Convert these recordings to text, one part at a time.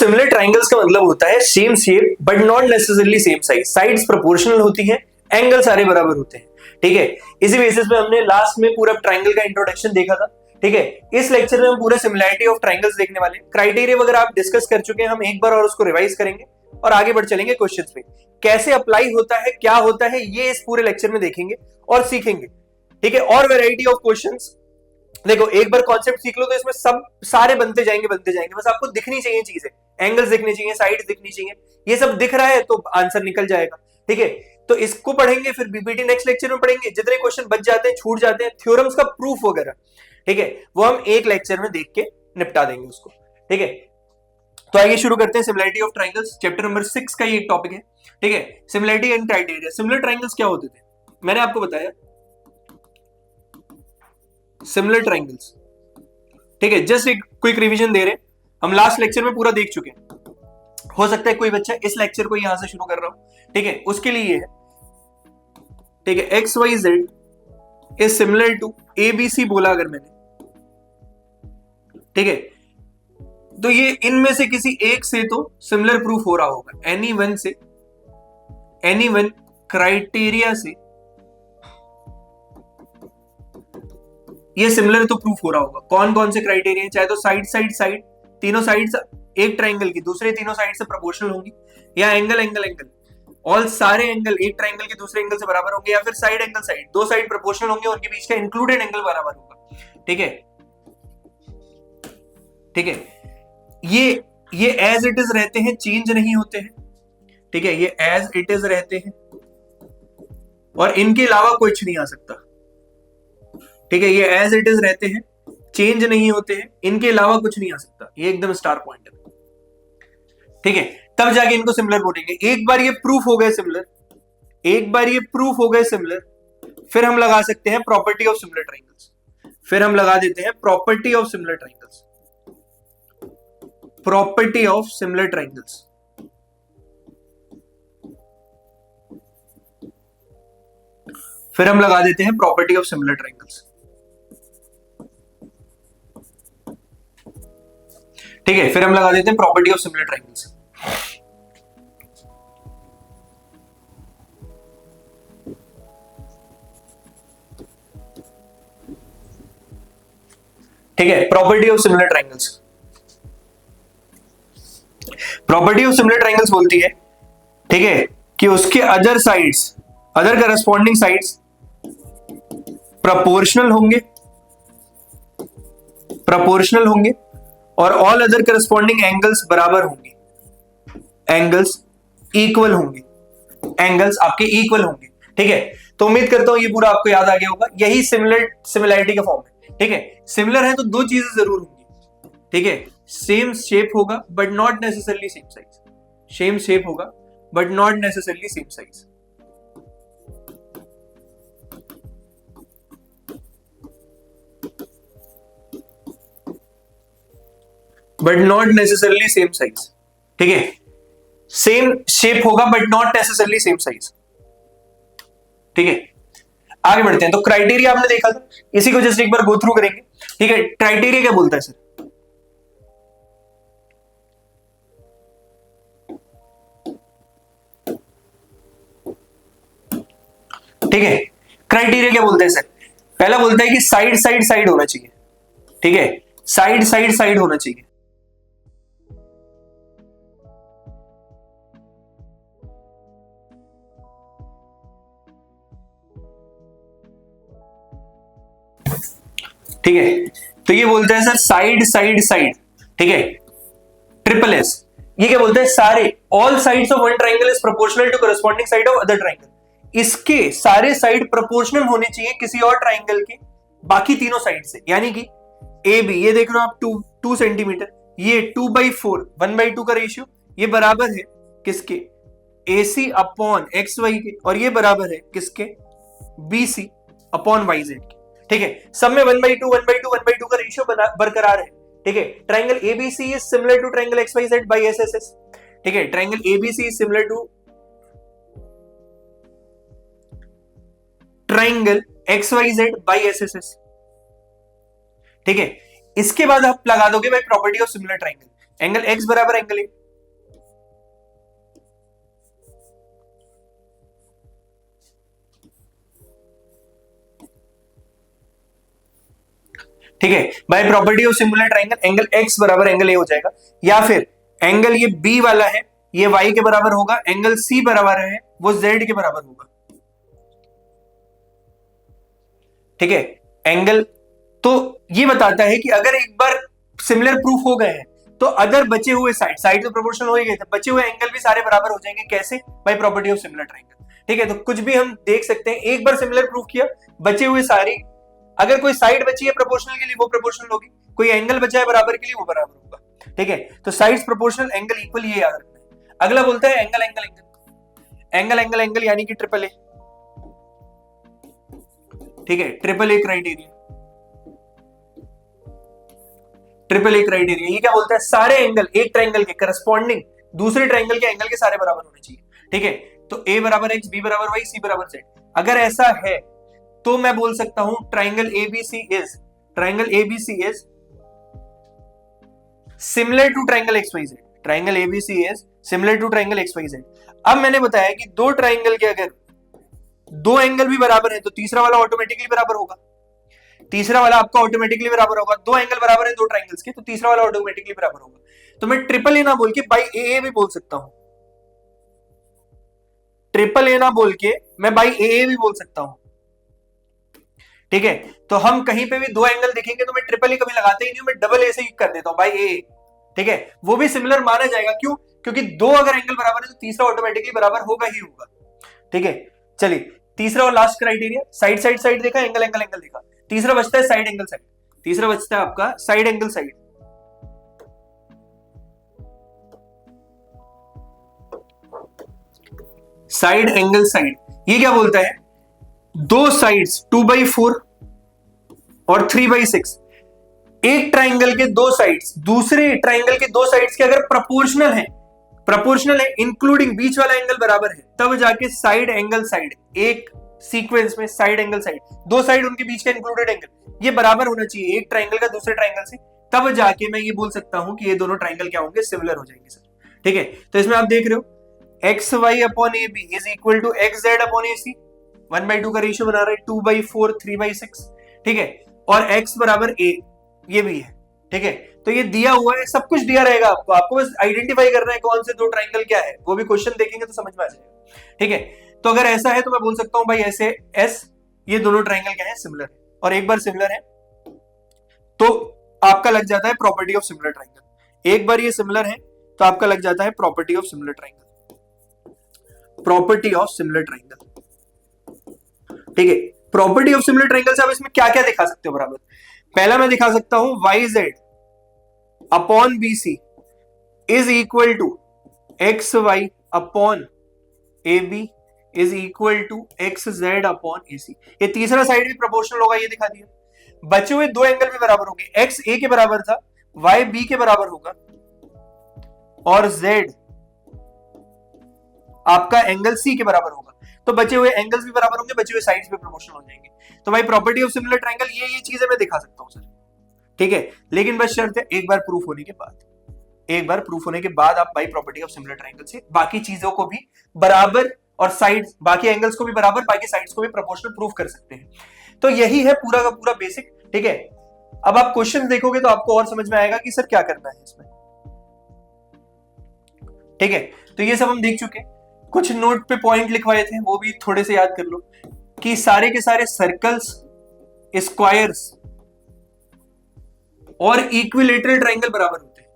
Similar triangles का मतलब होता है same shape but not necessarily same size, sides proportional होती हैं, एंगल सारे बराबर होते हैं। ठीक है, इसी बेसिस पे हमने लास्ट में पूरा ट्राइंगल का इंट्रोडक्शन देखा था। ठीक है, इस लेक्चर में हम पूरा सिमिलैरिटी ऑफ ट्राइंगल्स देखने वाले हैं। क्राइटेरिया वगैरह आप डिस्कस कर चुके हैं, हम एक बार और उसको रिवाइज करेंगे और आगे बढ़ चलेंगे क्वेश्चंस पे। कैसे अप्लाई होता है, क्या होता है, ये इस पूरे लेक्चर में देखेंगे और सीखेंगे। ठीक है, और वैरायटी ऑफ क्वेश्चंस, देखो एक बार कॉन्सेप्ट सीख लो तो इसमें सब सारे बनते जाएंगे, बस आपको दिखनी चाहिए चीजें, एंगल्स दिखनी चाहिए, साइड्स दिखनी चाहिए, ये सब दिख रहा है तो आंसर निकल जाएगा। ठीक है, तो इसको पढ़ेंगे, फिर बीपीटी नेक्स्ट लेक्चर में पढ़ेंगे। जितने क्वेश्चन बच जाते हैं, छूट जाते हैं, थ्योरम्स का प्रूफ वगैरह, ठीक है, वो हम एक लेक्चर में देख के निपटा देंगे उसको। ठीक है, तो आइए शुरू करते हैं। Similarity of triangles chapter number 6 का ये एक टॉपिक है। ठीक है, similarity and criteria. Similar triangles क्या होते थे, मैंने आपको बताया सिमिलर ट्राइंगल्स। ठीक है, जस्ट एक क्विक रिवीजन दे रहे हैं, हम लास्ट लेक्चर में पूरा देख चुके हैं। हो सकता है कोई बच्चा इस लेक्चर को यहां से शुरू कर रहा हो। ठीक है, उसके लिए ये है। ठीक है, X Y Z is similar to A B C बोला अगर मैंने, ठीक है, तो ये इनमें से किसी एक से तो सिमिलर प्रूफ हो रहा होगा, एनी वन से, एनी वन क्राइटेरिया से ये सिमिलर तो प्रूफ हो रहा होगा। कौन कौन से क्राइटेरिया, चाहे तो साइड साइड साइड, तीनों साइड्स एक ट्राइंगल की दूसरे तीनों साइड से प्रोपोर्शनल होंगी, या एंगल एंगल एंगल, ऑल सारे एंगल एक ट्राइंगल के दूसरे एंगल से बराबर होंगे, या फिर साइड एंगल साइड, दो साइड प्रोपोर्शनल होंगे, उनके बीच का इंक्लूडेड एंगल बराबर होगा। ठीक है, ठीक है, ये एज इट इज रहते हैं, चेंज नहीं होते हैं। ठीक है, ये एज इट इज रहते हैं और इनके अलावा कुछ नहीं आ सकता। ठीक है, ये एज इट इज रहते हैं, चेंज नहीं होते हैं, इनके अलावा कुछ नहीं आ सकता। ये एकदम स्टार पॉइंट है। ठीक है, तब जाके इनको सिमिलर बोलेंगे। एक बार ये प्रूफ हो गए सिमिलर, एक बार ये प्रूफ हो गए सिमिलर, फिर हम लगा सकते हैं प्रॉपर्टी ऑफ सिमिलर ट्राइंगल्स। फिर हम लगा देते हैं property of similar triangles, property of similar triangles. फिर हम लगा देते हैं प्रॉपर्टी ऑफ सिमिलर ट्राइंगल्स। ठीक है, फिर हम लगा देते हैं प्रॉपर्टी ऑफ सिमिलर ट्राइंगल्स। ठीक है, property of similar triangles, property of similar triangles बोलती है, ठीक है, कि उसके other sides, other corresponding sides proportional होंगे, प्रोपोर्शनल होंगे, और ऑल अदर करस्पॉन्डिंग एंगल्स बराबर होंगे, एंगल्स इक्वल होंगे, एंगल्स आपके इक्वल होंगे। ठीक है, तो उम्मीद करता हूं ये पूरा आपको याद आ गया होगा। यही सिमिलैरिटी का फॉर्म है। ठीक है, सिमिलर है तो दो चीजें जरूर होंगी। ठीक है, सेम शेप होगा but not necessarily same size, same shape होगा but not necessarily same size. But not necessarily same size. ठीक है, सेम शेप होगा but not necessarily same size. ठीक है, आगे बढ़ते हैं। तो क्राइटेरिया आपने देखा था, इसी को जस्ट एक बार गो थ्रू करेंगे। ठीक है, क्राइटेरिया क्या बोलता है सर? ठीक है, क्राइटेरिया क्या बोलते हैं सर? पहला बोलता है कि साइड साइड साइड होना चाहिए। ठीक है, साइड साइड साइड होना चाहिए। ठीक है, तो ये बोलता है सर साइड साइड साइड। ठीक है, ट्रिपल एस। ये क्या बोलता है? सारे all sides of one triangle is proportional to corresponding side of other triangle. इसके सारे साइड प्रोपोर्शनल होने चाहिए किसी और ट्राइंगल के बाकी तीनों साइड से। यानी कि ए बी, ये देख लो आप 2 सेंटीमीटर, ये 2/4 1/2 का रेशियो, ये बराबर है किसके? AC अपॉन XY के, और ये बराबर है किसके? BC अपॉन YZ के। ठीक है, सब में 1/2 1/2 1/2 का रेशियो बरकरार है। ठीक है, triangle ABC is similar to triangle XYZ by SSS। ठीक है, triangle ABC is similar to triangle XYZ by SSS। ठीक है, इसके बाद आप लगा दोगे भाई property of similar triangle. Angle X बराबर एंगल A, ठीक है, by property of similar triangle angle X बराबर एंगल ए हो जाएगा, या फिर एंगल ये बी वाला है ये y के बराबर होगा, एंगल सी बराबर है वो z के बराबर होगा। ठीक है, एंगल तो ये बताता है कि अगर एक बार सिमिलर प्रूफ हो गए हैं तो अदर बचे हुए साइड तो प्रोपोर्शनल हो ही गए थे, बचे हुए एंगल भी सारे बराबर हो जाएंगे। कैसे? By property of similar triangle. ठीक है, तो कुछ भी हम देख सकते हैं, एक बार सिमिलर प्रूफ किया, बचे हुए सारी, अगर कोई साइड बची है प्रोपोर्शनल के लिए वो प्रोपोर्शनल होगी, कोई एंगल बचा है बराबर के लिए वो बराबर होगा। ठीक है, तो साइड्स प्रोपोर्शनल एंगल इक्वल, ये याद रखना है। अगला बोलता है angle angle angle angle angle angle यानी कि ट्रिपल ए। ठीक है, triple A criteria, triple A criteria ये क्या बोलता है? सारे एंगल एक ट्राइंगल के करस्पॉन्डिंग दूसरे ट्राइंगल के एंगल के सारे बराबर होने चाहिए। ठीक है, तो a बराबर x, b बराबर y, c बराबर z। अगर ऐसा है तो मैं बोल सकता हूं triangle ABC is similar to triangle XYZ। Triangle ABC is similar to triangle XYZ। अब मैंने बताया कि दो ट्राइंगल के अगर दो एंगल भी बराबर है तो तीसरा वाला ऑटोमेटिकली बराबर होगा, तीसरा वाला आपका ऑटोमेटिकली बराबर होगा। दो एंगल बराबर है दो ट्राइंगल्स के तो तीसरा वाला ऑटोमेटिकली बराबर होगा। तो मैं ट्रिपल ए ना बोल के बाई ए भी बोल सकता हूं, ट्रिपल ए ना बोल के मैं बाई ए भी बोल सकता हूं। ठीक है, तो हम कहीं पे भी दो एंगल देखेंगे तो मैं ट्रिपल ए कभी लगाते ही नहीं हूं, मैं डबल ए से ही कर देता हूं, बाई ए। ठीक है, वो भी सिमिलर माना जाएगा। क्यों? क्योंकि दो अगर एंगल बराबर है तो तीसरा ऑटोमेटिकली बराबर होगा ही होगा। ठीक है, चलिए तीसरा और last criteria, side side side देखा, एंगल एंगल एंगल देखा, तीसरा बचता है साइड एंगल साइड। तीसरा बचता है आपका side angle side. Side angle side ये क्या बोलता है? दो साइड्स 2/4 और 3/6, एक ट्राइंगल के दो साइड्स दूसरे ट्राइंगल के दो साइड्स के अगर प्रपोर्शनल है इंक्लूडिंग बीच वाला एंगल बराबर है, तब जाके साइड एंगल साइड, एक सीक्वेंस में साइड एंगल साइड, दो साइड उनके बीच का इंक्लूडेड एंगल ये बराबर होना चाहिए एक ट्राइंगल का दूसरे ट्राइंगल से, तब जाके मैं ये बोल सकता हूं कि ये दोनों ट्राइंगल क्या होंगे? सिमिलर हो जाएंगे सर। ठीक है, तो इसमें आप देख रहे हो XY upon AB is equal to XZ upon AC, 1/2 का रेशियो बना रहा है, 2/4 3/6। ठीक है, और x बराबर a ये भी है। ठीक है, तो ये दिया हुआ है, सब कुछ दिया रहेगा आपको, आपको बस आइडेंटिफाई करना है कौन से दो ट्राइंगल क्या है, वो भी क्वेश्चन देखेंगे तो समझ में आ जाएगा। ठीक है, तो अगर ऐसा है तो मैं बोल सकता हूं भाई ऐसे S ये दोनों ट्राइंगल क्या है? सिमिलर है। और एक बार सिमिलर है तो आपका लग जाता है प्रॉपर्टी ऑफ सिमिलर ट्राइंगल। एक बार ये सिमिलर है तो आपका लग जाता है property of similar triangle, property of similar triangle. ठीक है, प्रॉपर्टी ऑफ सिमिलर ट्राइंगल से आप इसमें क्या क्या दिखा सकते हो बराबर? पहला मैं दिखा सकता हूं YZ upon BC is equal to XY upon AB is equal to XZ upon AC। ये तीसरा साइड भी प्रोपोर्शनल होगा, ये दिखा दिया। बचे हुए दो एंगल भी बराबर होंगे, X A के बराबर था, Y B के बराबर होगा, और Z आपका एंगल C के बराबर होगा। तो बचे हुए एंगल्स भी बराबर होंगे, बचे हुए साइड्स भी प्रोपोर्शनल हो जाएंगे। तो भाई प्रॉपर्टी ऑफ सिमिलर ट्राइंगल ये चीजें मैं दिखा सकता हूं सर। ठीक है, लेकिन बस शर्त है एक बार प्रूफ होने के बाद, एक बार प्रूफ होने के बाद आप by property of similar triangle से बाकी चीजों को भी बराबर और साइड बाकी एंगल्स को भी बराबर बाकी साइड्स को भी प्रोपोर्शनल प्रूफ कर सकते हैं। तो यही है पूरा का पूरा बेसिक। ठीक है, अब आप क्वेश्चन देखोगे तो आपको और समझ में आएगा कि सर क्या करना है इसमें। ठीक है, तो ये सब हम देख चुके, कुछ नोट पे पॉइंट लिखवाए थे वो भी थोड़े से याद कर लो कि सारे के सारे सर्कल्स, स्क्वायर्स और इक्विलेटरल ट्राइंगल बराबर होते हैं।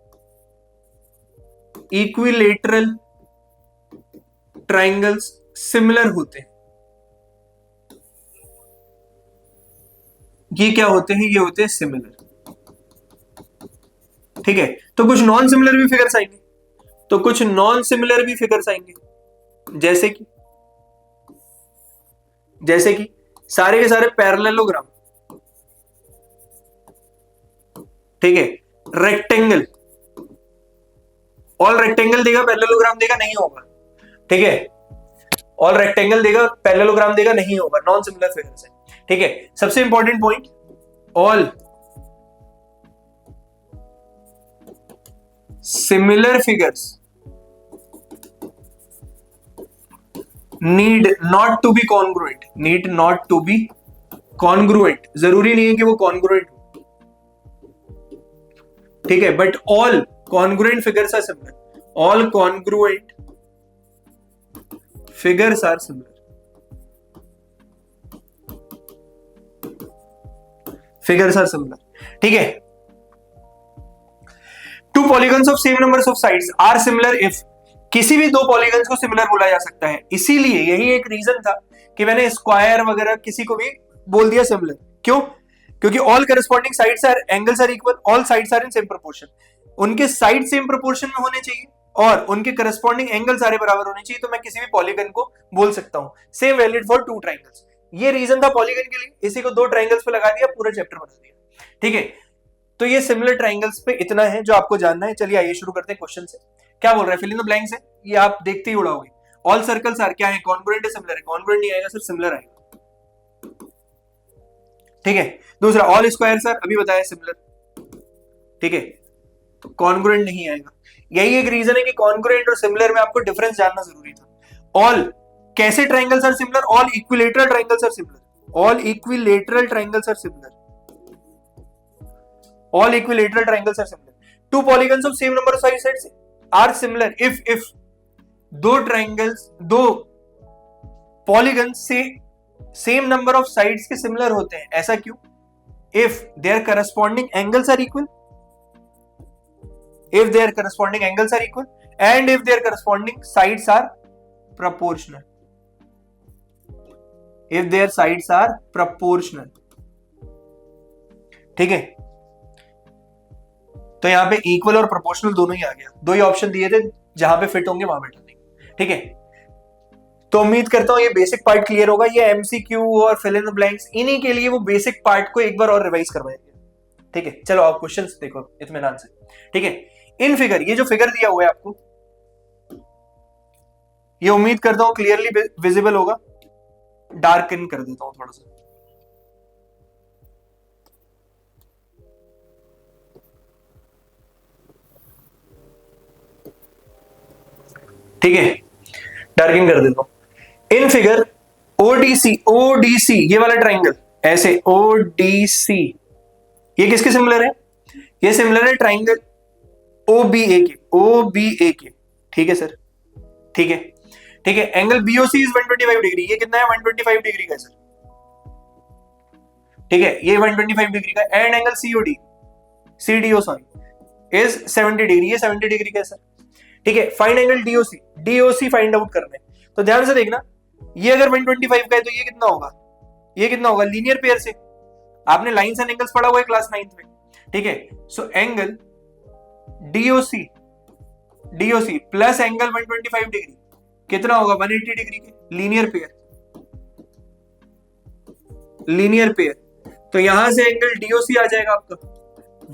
इक्विलेटरल ट्राइंगल्स सिमिलर होते हैं। ये क्या होते हैं? ये होते हैं सिमिलर। ठीक है, तो कुछ नॉन सिमिलर भी फिगर्स आएंगे, तो कुछ नॉन सिमिलर भी फिगर्स आएंगे, जैसे कि सारे के सारे पैरेललोग्राम। ठीक है, रेक्टेंगल, ऑल रेक्टेंगल देगा पैरेललोग्राम देगा नहीं होगा। ठीक है, ऑल रेक्टेंगल देगा पैरेललोग्राम देगा नहीं होगा, नॉन सिमिलर फिगर्स है। ठीक है, सबसे important point, all similar figures need not to be congruent, need not to be congruent, जरूरी नहीं है कि वो कॉन्ग्रुएंट हो। ठीक है, but all congruent figures are similar, all congruent figures are similar, figures are similar, ठीक है। Two polygons of same numbers of sides are similar if, किसी भी दो पॉलीगन्स को सिमिलर बोला जा सकता है, इसीलिए यही एक रीजन था कि मैंने स्क्वायर वगैरह किसी को भी बोल दिया सिमिलर। क्यों? क्योंकि all corresponding sides are angles are equal, all sides are in same proportion, उनके साइड सेम प्रोपोर्शन में होने चाहिए और उनके करस्पॉन्डिंग एंगल सारे बराबर होने चाहिए, तो मैं किसी भी पॉलीगन को बोल सकता हूं। Same valid for two triangles, ये रीजन था पॉलीगन के लिए, इसी को दो ट्राइंगल्स पे लगा दिया, पूरा चैप्टर बना दिया, ठीक है। तो ये सिमिलर ट्राइंगल्स पे इतना है जो आपको जानना है। चलिए आइए शुरू करते हैं क्वेश्चन से। क्या बोल रहा है? फिल इन द ब्लैंक्स है, ये आप देखते ही उड़ाओगे। ऑल सर्कल्स आर क्या है? कॉन्ग्रुएंट है, सिमिलर है? कॉन्ग्रुएंट नहीं आएगा, सिर्फ सिमिलर आएगा, ठीक है। दूसरा ऑल स्क्वायर्स आर, अभी बताया सिमिलर, ठीक है, तो कॉन्ग्रुएंट नहीं आएगा। यही एक रीजन है कि कॉन्ग्रुएंट और सिमिलर में आपको डिफरेंस जानना जरूरी था। ऑल कैसे triangles are similar? All equilateral triangles are similar, all equilateral triangles are similar, all equilateral triangles are similar. Two polygons of same number of sides are similar if दो triangles, दो polygons से same number of sides के similar होते हैं। ऐसा क्यों? If their corresponding angles are equal, if their corresponding angles are equal and if their corresponding sides are proportional, if their sides are proportional, ठीक है। तो यहां पे इक्वल और प्रोपोर्शनल दोनों ही आ गया, दो ही ऑप्शन दिए थे, जहां पे फिट होंगे वहां बैठा देंगे, ठीक है। तो उम्मीद करता हूं ये बेसिक पार्ट क्लियर होगा। ये एमसीक्यू और फिल इन द ब्लैंक्स, इन्हीं के लिए वो बेसिक पार्ट को एक बार और रिवाइज करवाएंगे, ठीक है। चलो आप क्वेश्चंस देखो इत्मीनान से, ठीक है। इन फिगर, ये जो फिगर दिया हुआ है आपको, ये उम्मीद करता हूं क्लियरली विजिबल होगा। डार्क इन कर देता हूं थोड़ा सा, ठीक है, डार्किंग कर देता हूं। इन फिगर ओडीसी, ओडीसी ये वाला ट्राइंगल ऐसे, ओडीसी ये किसके सिमिलर है? ये सिमिलर है ट्राइंगल ओबीए के, ओबीए के, ठीक है सर, ठीक है, ठीक है। एंगल बीओसी इज 125 डिग्री, ये कितना है? 125 डिग्री का सर, ठीक है, ये 125 डिग्री का। And angle COD, CDO sorry, is 70 degree, ये 70 डिग्री का सर, ठीक है। Find angle DOC, DOC find out करना है। तो ध्यान से देखना, ये अगर 125 का है तो ये कितना होगा? ये कितना होगा? लीनियर पेयर से, आपने लाइंस एंड एंगल्स पढ़ा हुआ है क्लास 9th में, ठीक है। So angle DOC, DOC plus angle 125 degree कितना होगा? 180 डिग्री के लीनियर पेयर, लीनियर पेयर। तो यहां से एंगल डीओसी आ जाएगा आपका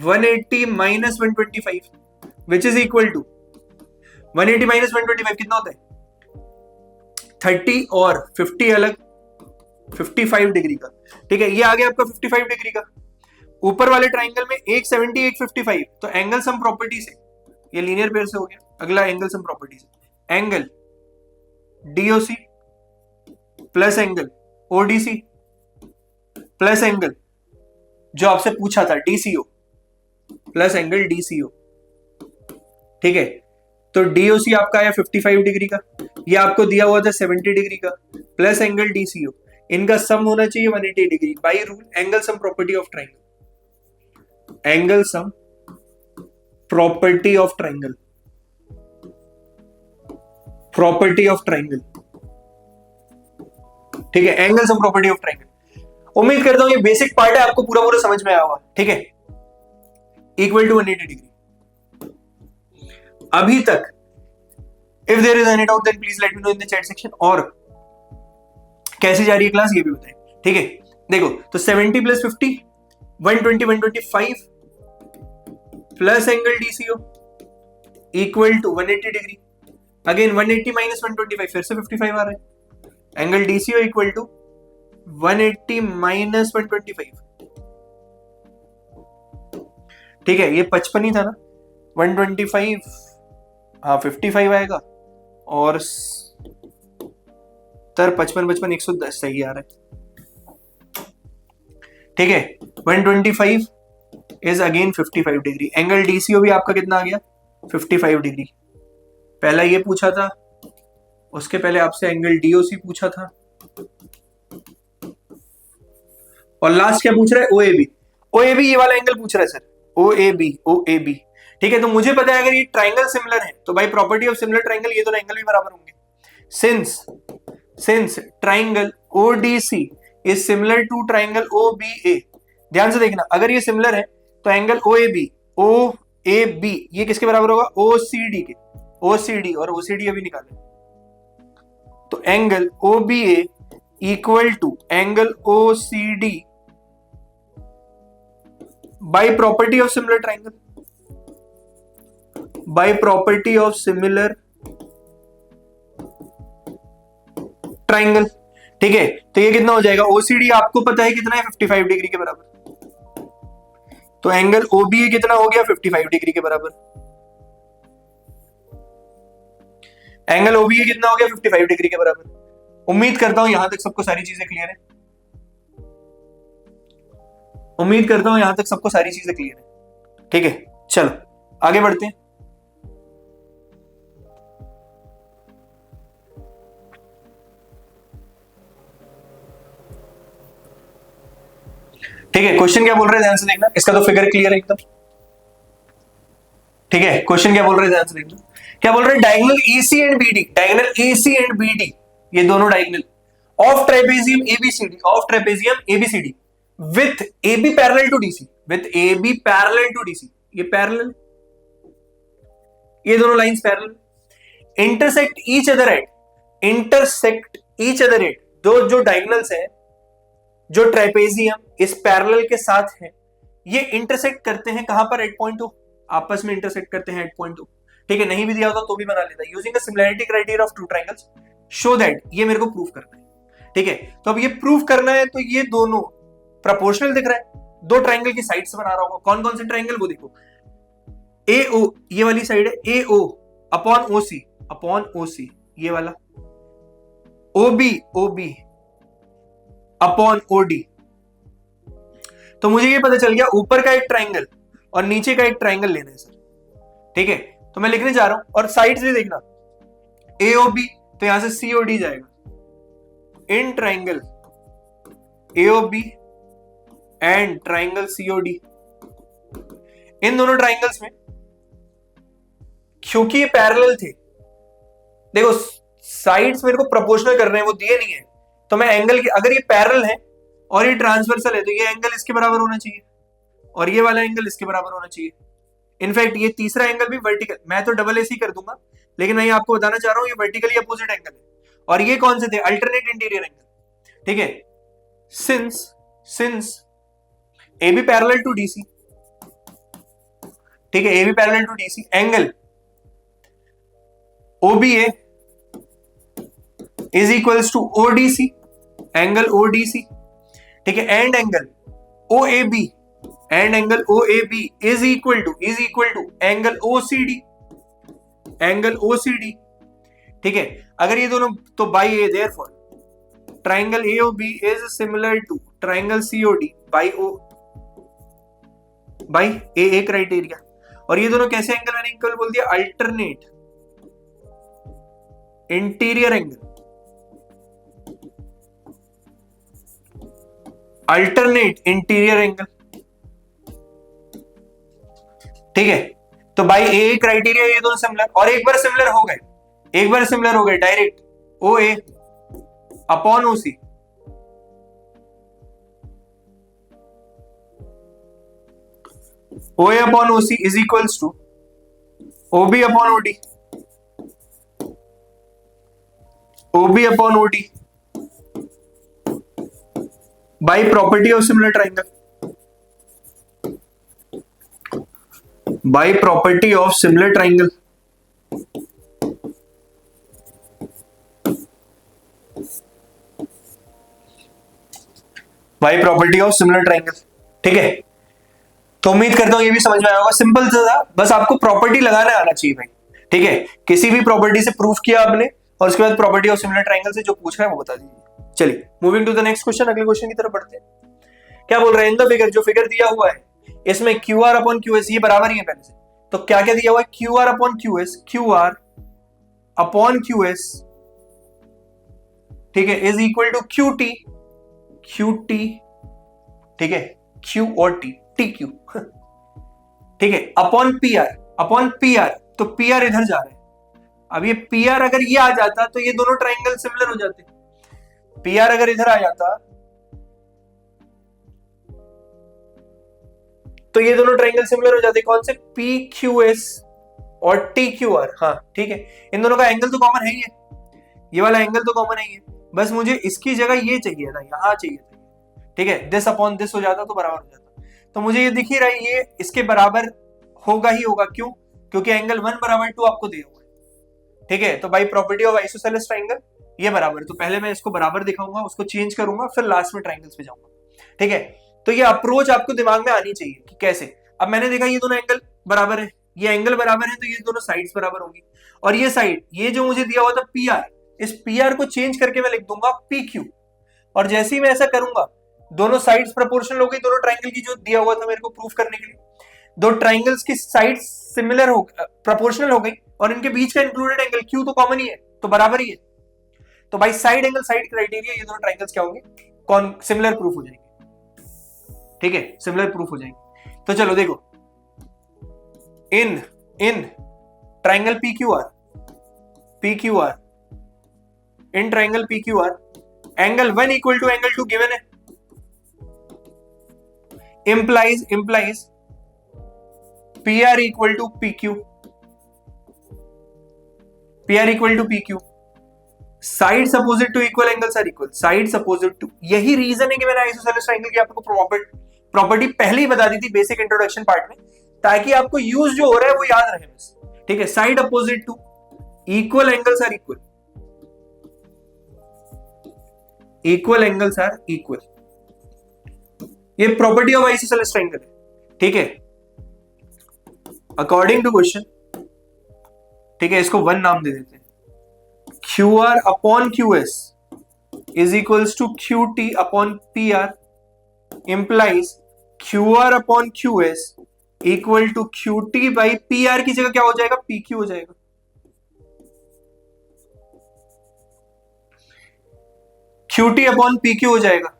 180 minus 125 which is equal to 180 minus 125 कितना होता है? 30 और 50 अलग, 55 डिग्री का, ठीक है। ये आ गया आपका 55 डिग्री का। ऊपर वाले ट्राइंगल में एक 70 एक 55, तो एंगल सम प्रॉपर्टी से ये लीनियर पेयर से हो गया। अगला एंगल सम प्रॉपर्टी से, angle DOC plus angle ODC plus angle जो आपसे पूछा था डीसीओ प्लस एंगल डीसीओ, ठीक है। तो डीओसी आपका आया 55 डिग्री का, ये आपको दिया हुआ था 70 डिग्री का, प्लस एंगल डीसीओ, इनका सम होना चाहिए 180 degree by rule angle sum property of triangle, angle sum property of triangle, property of triangle, ठीक है, angle sum property of triangle. उम्मीद करता हूं ये बेसिक पार्ट है, आपको पूरा पूरा समझ में आया होगा, ठीक है। Equal to 180 degree. अभी तक if there is any doubt then please let me know in the chat section. और कैसे जा रही है क्लास ये भी बताएं, ठीक है। देखो तो 70 plus 50 120 125 plus angle DCO equal to 180 degree. Again 180 minus 125 फिर से 55 आ रहा है। Angle DCO equal to 180 minus 125, ठीक है। ये 55 ही था ना, 125 हाँ 55 आएगा और 55 55 110 सही आ रहा है, ठीक है। 125 is again 55 degree. Angle DCO भी आपका कितना आ गया 55 डिग्री। पहला ये पूछा था, उसके पहले आपसे एंगल डीओसी पूछा था, और लास्ट क्या पूछ रहा है ओएबी। ओएबी ये वाला एंगल पूछ रहा है सर, ओएबी ओएबी। ठीक है, तो मुझे पता है अगर ये ट्राइंगल सिमिलर है तो भाई प्रॉपर्टी ऑफ सिमिलर ट्राइंगल ये दोनों एंगल भी बराबर होंगे। Since triangle ODC is similar to triangle OBA, ध्यान से देखना, अगर ये सिमिलर है तो एंगल ओएबी ये किसके बराबर होगा ओसीडी के। ओसीडी और ओसीडी अभी निकाले, तो angle OBA equal to angle OCD by property of similar triangle, by property of similar triangle. ठीक है, तो ये कितना हो जाएगा, ओसीडी आपको पता है कितना है 55 डिग्री के बराबर, तो एंगल ओबीए कितना हो गया 55 डिग्री के बराबर। एंगल ओबीए कितना हो गया 55 डिग्री के बराबर। उम्मीद करता हूं यहां तक सबको सारी चीजें क्लियर है, उम्मीद करता हूं यहां तक सबको सारी चीजें क्लियर है। ठीक है, चलो आगे बढ़ते हैं। ठीक है, क्वेश्चन क्या बोल रहे हैं ध्यान से देखना, इसका तो फिगर क्लियर है एकदम। ठीक है, क्वेश्चन क्या बोल रहे हैं ध्यान से देखना, क्या बोल रहे हैं, diagonal AC and BD, diagonal AC and BD ये दोनों diagonal of trapezium ABCD, of trapezium ABCD with AB parallel to DC, with AB parallel to DC, ये पैरेलल, ये दोनों lines parallel, intersect each other at, intersect each other at, दो जो diagonals हैं, जो trapezium इस पैरेलल के साथ है, ये इंटरसेक्ट करते हैं कहां पर, एट पॉइंट टू, आपस में इंटरसेक्ट करते हैं एट पॉइंट टू। ठीक है, नहीं भी दिया होता तो भी बना लेता, using a similarity criteria of two triangles show that, ये मेरे को प्रूफ करना है। ठीक है, तो अब ये प्रूफ करना है तो ये दोनों प्रोपोर्शनल दिख रहा है, दो ट्रायंगल की साइड से बना रहा होगा, कौन कौन से ट्रायंगल वो देखो, AO ये वाली साइड है, AO अपॉन OC ये वाला, OB अपॉन OD। तो मुझे ये पता चल गया ऊपर का एक ट्राइंगल और नीचे का एक ट्राइंगल लेना है सर। ठीक है, तो मैं लिखने जा रहा हूं और साइड से देखना, AOB तो यहां से COD जाएगा, in triangle AOB and triangle COD, इन दोनों ट्राइंगल्स में क्योंकि ये पैरेलल थे, देखो साइड्स मेरे को प्रोपोर्शनल करने हैं, वो दिए नहीं है, तो मैं एंगल की, अगर ये पैरेलल है और ये ट्रांसवर्सल है तो ये एंगल इसके बराबर होना चाहिए और ये वाला एंगल इसके बराबर होना चाहिए। इनफैक्ट ये तीसरा एंगल भी वर्टिकल, मैं तो डबल AC कर दूंगा, लेकिन मैं आपको बताना चाह रहा हूं ये वर्टिकली अपोजिट एंगल है, और ये कौन से थे, अल्टरनेट इंटीरियर एंगल। ठीक है, since AB parallel to DC, ठीक है, AB parallel to DC, angle OBA is equals to ODC, angle ODC। ठीक है, and angle OAB and angle OAB is equal to angle OCD, angle OCD। ठीक है, अगर ये दोनों, तो by A, therefore triangle AOB is similar to triangle COD by AA criteria. और ये दोनों कैसे एंगल, मैंने एंगल बोल दिया alternate interior angle, alternate interior angle. ठीक है, तो बाई AA क्राइटेरिया ये दोनों सिमिलर, और एक बार सिमिलर हो गए direct OA upon OC, OA upon OC is equals to OB upon OD, OB upon OD by property of similar triangle, by property of similar triangle. By property of similar triangle. ठीक है, तो उम्मीद करता हूं ये भी समझ में आया होगा, सिंपल सा था, बस आपको प्रॉपर्टी लगाना आना चाहिए भाई। ठीक है, किसी भी प्रॉपर्टी से प्रूफ किया आपने और उसके बाद प्रॉपर्टी ऑफ सिमिलर ट्राइंगल से जो पूछ रहा है वो बता दीजिए। चलिए moving to the next question, अगले क्वेश्चन की तरफ बढ़ते हैं। क्या बोल रहे हैं, इन द फिगर, जो फिगर दिया हुआ है, इसमें Q R upon Q S ये बराबर ही है पहले से, तो क्या क्या दिया हुआ है, Q R upon Q S, Q R upon Q S, ठीक है, is equal to Q T, Q T, ठीक है, क्यू और टी, टी क्यू, ठीक है, upon P R, upon P R, तो पी आर इधर जा रहा है। अब ये पी आर अगर ये आ जाता तो ये दोनों ट्राइंगल सिमिलर हो जाते, पी आर अगर इधर आ जाता तो ये दोनों ट्राइंगल सिमिलर हो जाते, कौन से, पी क्यू एस और टी क्यू आर, हाँ ठीक है, इन दोनों का एंगल तो कॉमन है ही है, ये वाला एंगल तो कॉमन है ही है, बस मुझे इसकी जगह ये चाहिए था, यहां चाहिए था, ठीक है, दिस अपॉन दिस हो जाता तो बराबर हो जाता, तो मुझे ये दिख ही रहा है ये इसके बराबर होगा ही होगा, क्यों, क्योंकि एंगल 1 बराबर 2 आपको दिया हुआ है, ठीक है, तो by property of isosceles triangle ये बराबर, तो पहले मैं इसको बराबर दिखाऊंगा, उसको चेंज करूंगा, फिर लास्ट में ट्राइंगल्स पे जाऊंगा, ठीक है, तो ये अप्रोच आपको दिमाग में आनी चाहिए कि कैसे, अब मैंने देखा ये दोनों एंगल बराबर है, ये एंगल बराबर है, तो ये दोनों साइड्स बराबर होंगी, और ये साइड, ये जो मुझे दिया हुआ था पी आर, इस पी आर को चेंज करके मैं लिख दूंगा पी क्यू, और जैसे ही मैं ऐसा करूंगा दोनों साइड्स प्रोपोर्शनल हो गई, दोनों ट्राइंगल की जो दिया हुआ था मेरे को प्रूफ करने के लिए, दो ट्राइंगल्स की साइड्स सिमिलर हो प्रोपोर्शनल हो गई, और इनके बीच का इंक्लूडेड एंगल क्यू तो कॉमन ही है, तो बराबर ही है, तो भाई साइड एंगल साइड क्राइटेरिया ये दोनों ट्राइंगल्स क्या होंगे, कौन सिमिलर प्रूफ हो जाएंगे, ठीक है, सिमिलर प्रूफ हो जाएंगे, तो चलो देखो, in in triangle P Q R, P Q R, in triangle P Q R, angle 1 equal to angle 2 given है, implies PR equal to PQ, PR equal to PQ, sides opposite to equal angles are equal, sides opposite to, यही reason है कि मैंने isosceles triangle की आपको property पहले ही बता दी थी बेसिक इंट्रोडक्शन पार्ट में, ताकि आपको यूज जो हो रहा है वो याद रहे बस, ठीक है, side opposite to equal angles are equal, equal angles are equal, ये प्रॉपर्टी ऑफ आइसोसेलेस ट्रायंगल है, ठीक है, अकॉर्डिंग टू क्वेश्चन, ठीक है, इसको 1 नाम दे देते हैं, Q R upon Q S is equals to Q T upon P R, implies Q R upon Q S equal to Q T by P R की जगह क्या हो जाएगा, पी क्यू हो जाएगा, Q T upon P Q हो जाएगा,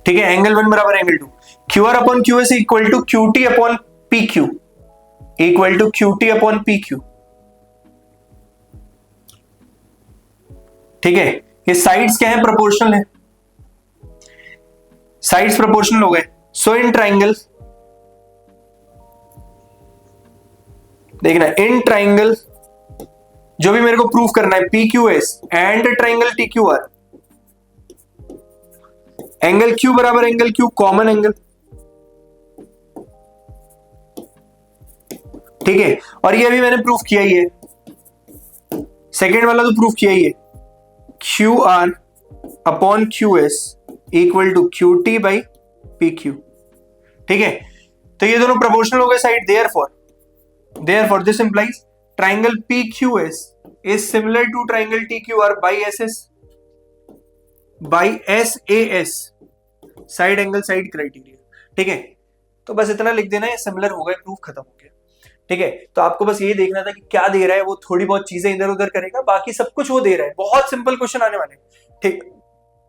ठीक है, एंगल 1 बराबर angle 2, Q R upon Q S equal to Q T upon P Q, equal to Q T upon P Q, ठीक है, ये साइड्स क्या है, प्रोपोर्शनल है, साइड्स प्रोपोर्शनल हो गए, सो इन ट्राइंगल, देखना इन ट्राइंगल जो भी मेरे को प्रूफ करना है P Q S and triangle T Q R, angle Q बराबर एंगल क्यू कॉमन एंगल, ठीक है, और ये अभी मैंने प्रूफ किया ही है, सेकेंड वाला तो प्रूफ किया ही है, Q R upon Q S equal to Q T by P Q, ठीक है, तो ये दोनों प्रोपोर्शनल हो गए side, therefore this implies triangle P Q S is similar to triangle T Q R by S S, by S A S, side angle side criteria, ठीक है, तो बस इतना लिख देना, ये सिमिलर हो गए, प्रूफ खत्म हो गया, ठीक है, तो आपको बस ये देखना था कि क्या दे रहा है, वो थोड़ी बहुत चीजें इधर उधर करेगा, बाकी सब कुछ वो दे रहा है, बहुत सिंपल क्वेश्चन आने वाले, ठीक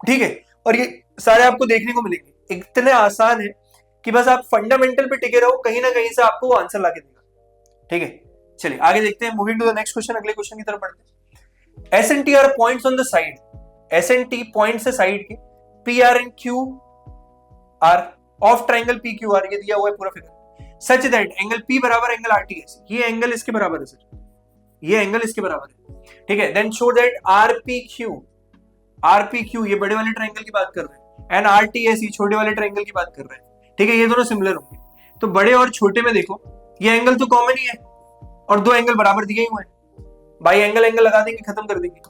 ठीक है, और ये सारे आपको देखने को मिलेंगे, इतने आसान है कि बस आप फंडामेंटल पे टिके रहो, कहीं ना कहीं से आपको वो आंसर लाके देगा, ठीक है, चलिए आगे देखते हैं, moving to the next question, अगले क्वेश्चन की तरफ बढ़ते हैं, S and T are points on the side, S and T points है साइड के, P R and Q R of triangle P Q R, ये दिया हुआ है पूरा figure, such that angle P बराबर एंगल आर टी एस, ये angle इसके बराबर है सर, ये एंगल इसके बराबर है, ठीक है, then show that R P Q ये बड़े वाले ट्राइंगल की बात कर रहे हैं, एंड आर टी एस ये छोटे वाले ट्राइंगल की बात कर रहे हैं, ठीक है, ये दोनों सिमिलर होंगे, तो बड़े और छोटे में देखो ये एंगल तो कॉमन ही है, और दो एंगल बराबर दिए ही हुए हैं, बाई एंगल एंगल लगा देंगे, खत्म कर देंगे,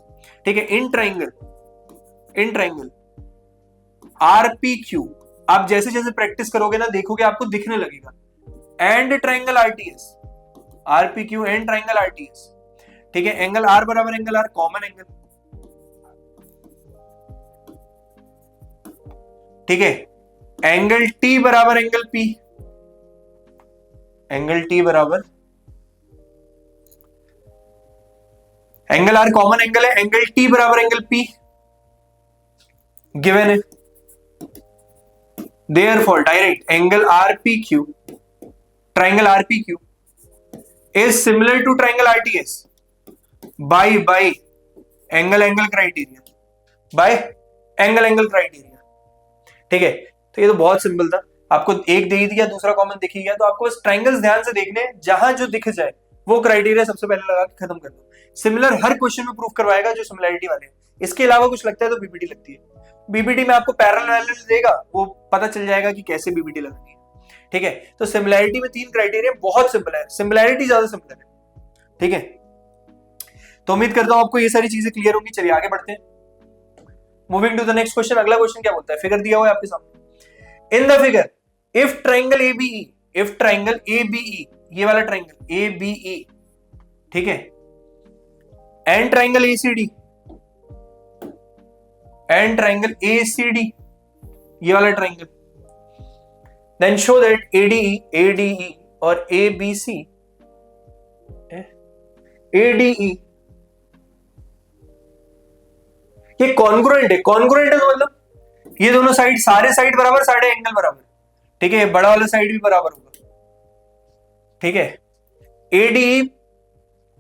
ठीक है, in triangle are P Q, आप जैसे जैसे प्रैक्टिस करोगे ना देखोगे आपको दिखने लगेगा, and triangle RTS, RPQ and triangle RTS, ठीक है। एंगल आर बराबर एंगल आर कॉमन एंगल, ठीक है। एंगल टी बराबर एंगल पी, एंगल टी बराबर एंगल आर कॉमन एंगल है, एंगल टी बराबर एंगल पी गिवन है। Therefore direct angle RPQ, triangle RPQ is similar to triangle RTS by angle angle criteria, by angle angle criteria, ठीक है। तो ये तो बहुत सिंपल था, आपको एक दे ही दिया, दूसरा कॉमन दिख ही गया, तो आपको बस ट्राइंगल्स ध्यान से देखने, जहां जो दिख जाए वो क्राइटेरिया सबसे पहले लगा के खत्म कर दो। सिमिलर हर क्वेश्चन में प्रूफ करवाएगा जो सिमिलैरिटी वाले हैं, इसके अलावा कुछ लगता है तो बीपीटी लगती है। बीपीटी में आपको पैरेलल एनालिसिस देगा, वो पता चल जाएगा कि कैसे बीपीटी लगानी है, ठीक है। तो सिमिलैरिटी में 3 क्राइटेरिया, बहुत सिंपल है, सिमिलैरिटी ज्यादा सिंपल है, ठीक है। तो उम्मीद करता हूं आपको ये सारी चीजें क्लियर होंगी। चलिए आगे बढ़ते हैं, moving to the next question. अगला क्वेश्चन क्या बोलता है, फिगर दिया हुआ है आपके सामने। In the figure if triangle ABE, if triangle ABE, ये वाला ट्राइंगल एबीई, ठीक है, and triangle ACD, and triangle ACD, ये वाला triangle, then show that ADE, ADE और एबीसी, एडीई ये कॉन्ग्रुएंट है। कॉन्ग्रुएंट है तो मतलब ये दोनों साइड, सारे साइड बराबर, सारे एंगल बराबर, ठीक है। बड़ा वाला साइड भी बराबर होगा, ठीक है। ADE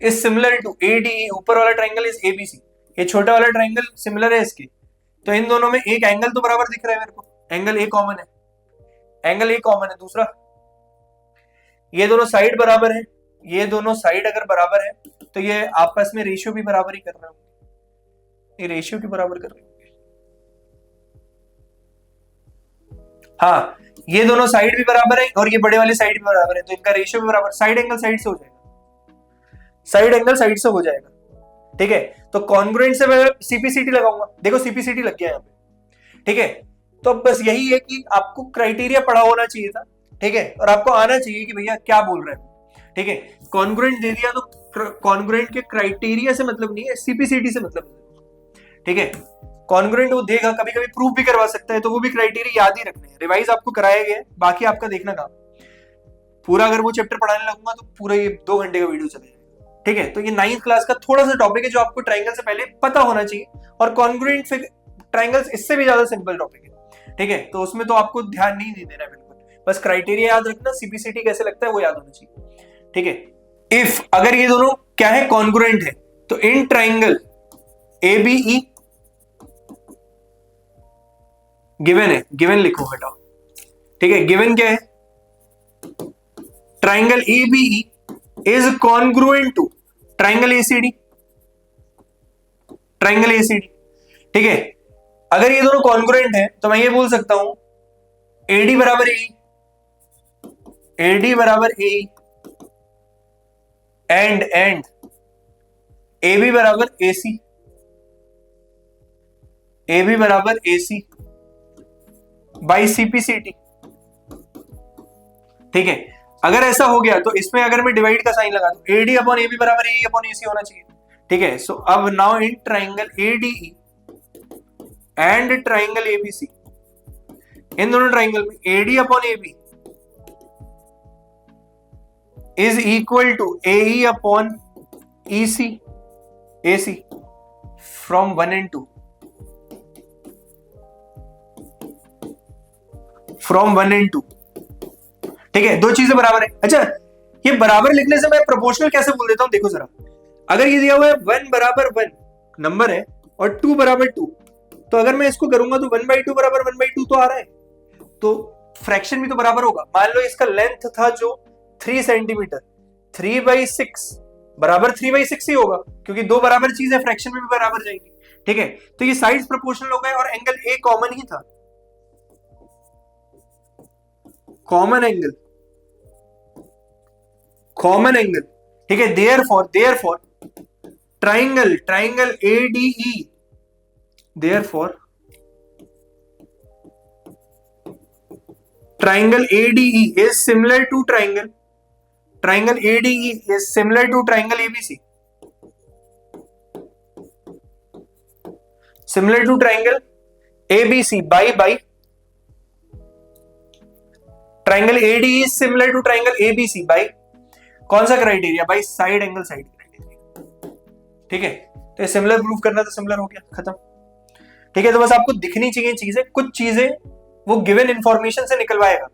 is similar to ADE, ऊपर वाला ट्राइंगल इज एबीसी, ये छोटा वाला ट्राइंगल सिमिलर है इसके, तो इन दोनों में एक एंगल तो बराबर दिख रहा है मेरे को, एंगल ए कॉमन है, एंगल ए कॉमन है। दूसरा, ये दोनों साइड बराबर है, ये दोनों साइड अगर बराबर है तो ये आपस में रेशियो भी बराबर ही कर रहे होंगे, ये रेशियो की बराबर कर रहे होंगे। हाँ, ये दोनों साइड भी बराबर है और ये बड़े वाली साइड भी बराबर है, तो इनका रेशियो भी बराबर, साइड एंगल साइड से हो जाएगा, साइड एंगल साइड से हो जाएगा, ठीक है। तो कॉन्ग्रुएंट से मैं सीपीसीटी लगाऊंगा, देखो सीपीसीटी लग गया यहाँ पे, ठीक है। तो अब बस यही है कि आपको क्राइटेरिया पढ़ा होना चाहिए था, ठीक है, और आपको आना चाहिए कि भैया क्या बोल रहे हैं, ठीक है। कॉन्ग्रुएंट दे दिया तो कॉन्ग्रुएंट के क्राइटेरिया से मतलब नहीं है, सीपीसीटी से मतलब है, ठीक है। कॉन्ग्रुएंट वो देगा, कभी कभी प्रूफ भी करवा सकता है, तो वो भी क्राइटेरिया याद ही रखने हैं। रिवाइज आपको कराया गया, बाकी आपका देखना काम, पूरा अगर वो चैप्टर पढ़ाने लगूंगा तो पूरा ये 2 घंटे का वीडियो चलेगा, ठीक है। तो ये 9th क्लास का थोड़ा सा टॉपिक है जो आपको ट्राइंगल से पहले पता होना चाहिए, और कॉन्ग्रुएंट ट्राइंगल्स इससे भी ज्यादा सिंपल टॉपिक है, ठीक है। तो उसमें तो आपको ध्यान नहीं देना है बिल्कुल, बस क्राइटेरिया याद रखना, सीपीसीटी कैसे लगता है वो याद होना चाहिए, ठीक है। इफ अगर ये दोनों क्या है, कॉन्ग्रुएंट है, तो इन ट्राइंगल एबीई, गिवन है, गिवन लिखो, हटाओ, ठीक है। गिवन क्या है, triangle ABE is congruent to triangle ACD, triangle ACD, ठीक है। अगर ये दोनों कॉन्ग्रुएंट है तो मैं ये बोल सकता हूं एडी बराबर ए, एडी बराबर ए, एंड एबी बराबर एसी, एबी बराबर एसी बाई सीपीसीटी, ठीक है। अगर ऐसा हो गया तो इसमें अगर मैं डिवाइड का साइन लगा दूं, एडी अपॉन एबी बराबर ए अपॉन एसी होना चाहिए, ठीक है। सो अब now in triangle ADE and triangle ABC, इन दोनों ट्राइंगल में AD upon AB is equal to AE upon EC, AC from 1 and 2, from 1 and 2, ठीक है। 2 चीजें बराबर है। अच्छा, ये बराबर लिखने से मैं प्रोपोर्शनल कैसे बोल देता हूं, देखो जरा, अगर ये दिया हुआ है 1 बराबर 1 नंबर है और 2 बराबर 2, तो अगर मैं इसको करूंगा तो 1/2 बराबर 1/2 तो आ रहा है, तो फ्रैक्शन भी तो बराबर होगा। मान लो इसका लेंथ था जो 3 सेंटीमीटर, 3/6 बराबर 3/6 ही होगा, क्योंकि 2 बराबर चीज है, फ्रैक्शन में भी बराबर जाएंगी, ठीक है। तो ये साइड्स प्रोपोर्शनल हो गए और एंगल ए कॉमन ही था, कॉमन एंगल, कॉमन एंगल, ठीक है। Therefore triangle ADE, therefore triangle ADE is similar to triangle ADE is similar to triangle ABC. Similar to triangle ABC by triangle ADE is similar to triangle ABC by कौन सा criteria? By side angle side criteria. ठीक है, तो similar proof करना तो similar हो गया, खत्म। ठीक है, तो बस आपको दिखनी चाहिए चीजें, कुछ चीजें वो गिवन इंफॉर्मेशन से निकलवाएगा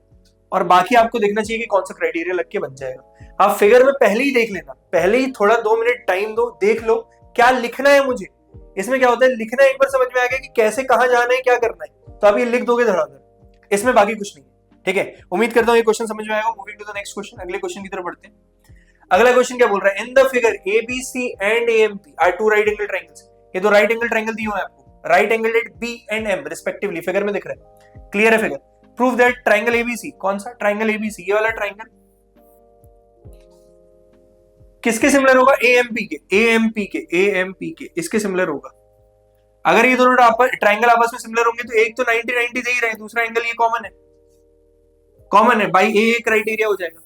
और बाकी आपको देखना चाहिए कि कौन सा क्राइटेरिया लग के बन जाएगा। आप फिगर में पहले ही देख लेना, पहले ही थोड़ा 2 मिनट टाइम दो, देख लो क्या लिखना है मुझे। इसमें क्या होता है, लिखना एक बार समझ में आ गया कि कैसे कहां जाना है, क्या करना है, तो आप ये लिख दोगे धड़ाधड़, इसमें बाकी कुछ नहीं है। ठीक है, उम्मीद करता हूं ये क्वेश्चन समझ में आएगा। Moving to the next question, अगले क्वेश्चन की तरफ बढ़ते हैं। अगला क्वेश्चन क्या बोल रहा है? In the figure ABC and AMP are two right angle triangles. ये तो राइट एंगल ट्रायंगल दिए हुए हैं आपको, right angle at B and M respectively, figure में दिख रहा है, क्लियर है figure. Prove that triangle ABC, कौन सा ट्रायंगल ABC? ये वाला ट्रायंगल किसके सिमिलर होगा? AMP के इसके सिमिलर होगा। अगर ये दोनों ट्रायंगल आपस में सिमिलर होंगे तो एक तो 90-90 दे ही रहे, दूसरा एंगल ये कॉमन है बाई ए क्राइटेरिया हो जाएगा।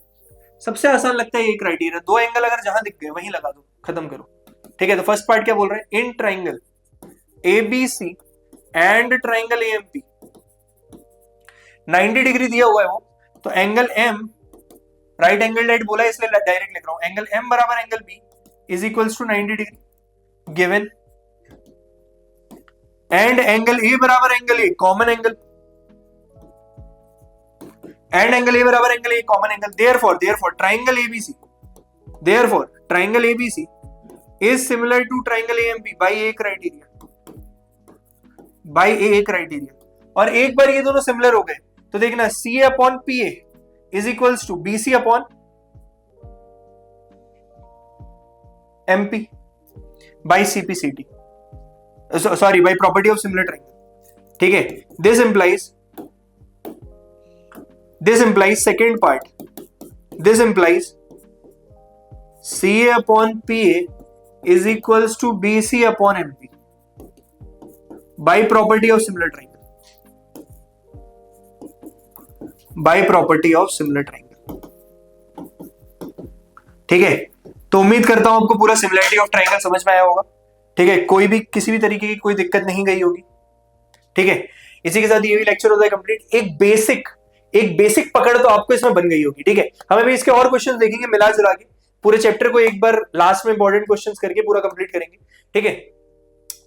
सबसे आसान लगता है ये क्राइटेरिया, 2 एंगल अगर जहां दिख गए वहीं लगा दो, खत्म करो। ठीक है, तो फर्स्ट पार्ट क्या बोल रहे हैं? In triangle ABC and triangle AMP 90 degree दिया हुआ है वो, तो angle M right angle at बोला इसलिए डायरेक्ट लिख रहा हूं, एंगल M बराबर angle B is equals to 90 degree given, and angle A बराबर angle A common angle, and angle A बराबर angle A common angle. therefore triangle ABC is similar to triangle AMP by A criteria। और एक बार ये दोनों similar हो गए तो देखना CA upon PA is equals to BC upon MP by CPCT, sorry by property of similar triangle. ठीक है, this implies second part, this implies CA upon PA is equals to BC upon MP by property of similar triangle, by property of similar triangle। ठीक है, तो उम्मीद करता हूं आपको पूरा सिमिलरिटी ऑफ ट्रायंगल समझ में आया होगा। ठीक है, कोई भी किसी भी तरीके की कोई दिक्कत नहीं गई होगी। ठीक है, इसी के साथ ये भी लेक्चर होता है कंप्लीट। एक बेसिक पकड़ तो आपको इसमें बन गई होगी। ठीक है, हम अभी इसके और क्वेश्चंस देखेंगे मिला जुला के, पूरे चैप्टर को एक बार लास्ट में इंपॉर्टेंट क्वेश्चंस करके पूरा कंप्लीट करेंगे। ठीक है,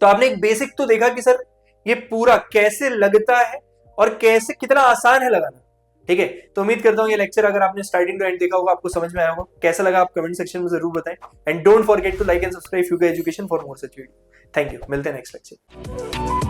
तो आपने एक बेसिक तो देखा कि सर ये पूरा कैसे लगता है और कैसे कितना आसान है लगाना। ठीक है, तो उम्मीद करता हूँ ये लेक्चर अगर आपने स्टार्टिंग टू एंड देखा होगा आपको समझ में आया होगा। कैसा लगा आप कमेंट सेक्शन में जरूर बताएं, and don't forget to like and subscribe future education for more such video. Thank you, मिलते हैं नेक्स्ट लेक्चर।